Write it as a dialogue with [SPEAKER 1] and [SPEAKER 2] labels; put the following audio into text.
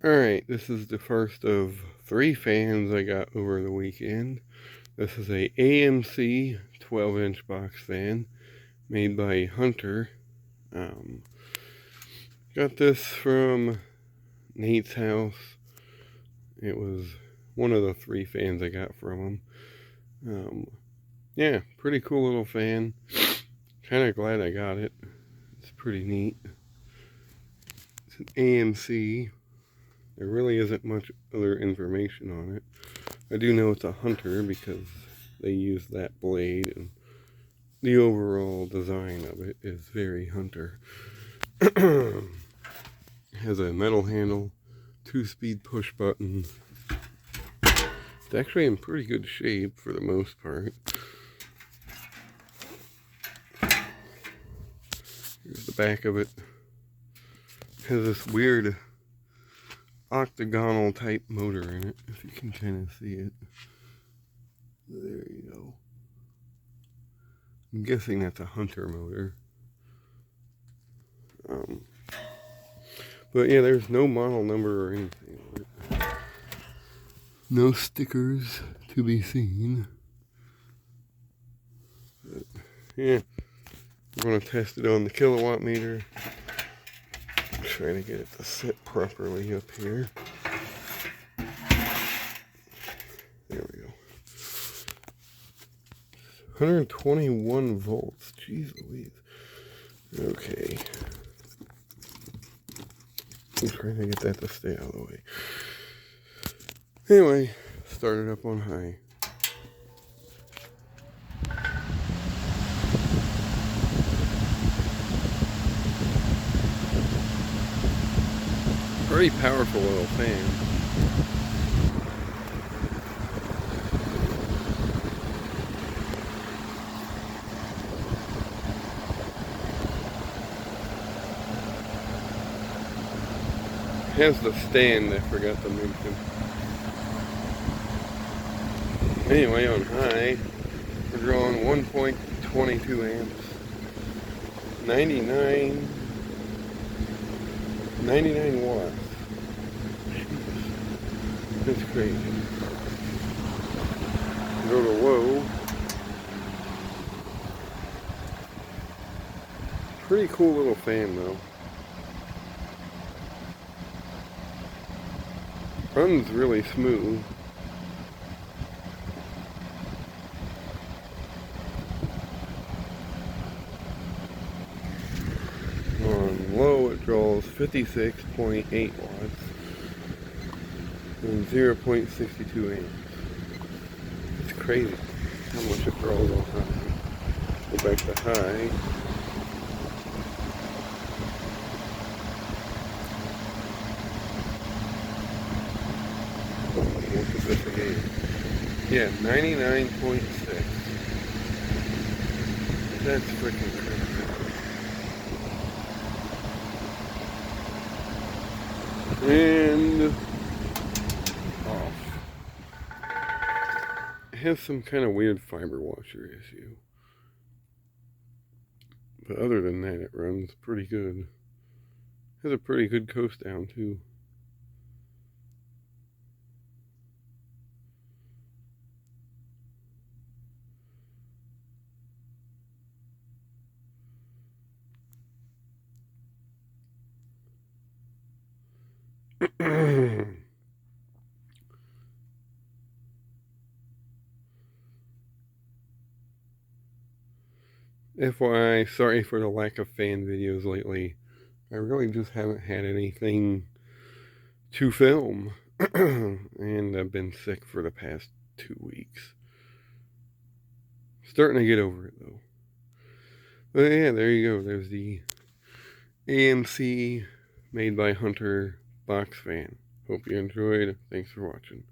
[SPEAKER 1] Alright, this is the first of 3 fans I got over the weekend. This is a AMC 12-inch box fan made by Hunter. Got this from Nate's house. It was one of the 3 fans I got from him. Yeah, pretty cool little fan. Kind of glad I got it. It's pretty neat. It's an AMC. There really isn't much other information on it. I do know it's a Hunter because they use that blade, and the overall design of it is very Hunter. It has a metal handle, 2-speed push button. It's actually in pretty good shape for the most part. Here's the back of it. It has this weird octagonal type motor in it, if you can kind of see it. There you go. I'm guessing that's a Hunter motor. But yeah, there's no model number or anything on it. No stickers to be seen. But yeah, we're going to test it on the kilowatt meter. Try to get it to sit properly up here. There we go. 121 volts. Jeez Louise. Okay. I'm trying to get that to stay out of the way. Anyway, start it up on high. Pretty powerful little fan. Has the stand I forgot to mention. Anyway, on high, we're drawing 1.22 amps. 99 watts. That's crazy. Go to low. Pretty cool little fan though. Runs really smooth. On low it draws 56.8 watts and 0.62 amps. It's crazy how much it draws on high. Go back to high. Look at this again. Yeah, 99.6. That's freaking crazy. And off. It has some kind of weird fiber washer issue. But other than that, it runs pretty good. Has a pretty good coast down too. FYI, sorry for the lack of fan videos lately. I really just haven't had anything to film. And I've been sick for the past 2 weeks. Starting to get over it though. But yeah, there you go. There's the AMC made by Hunter box fan. Hope you enjoyed. Thanks for watching.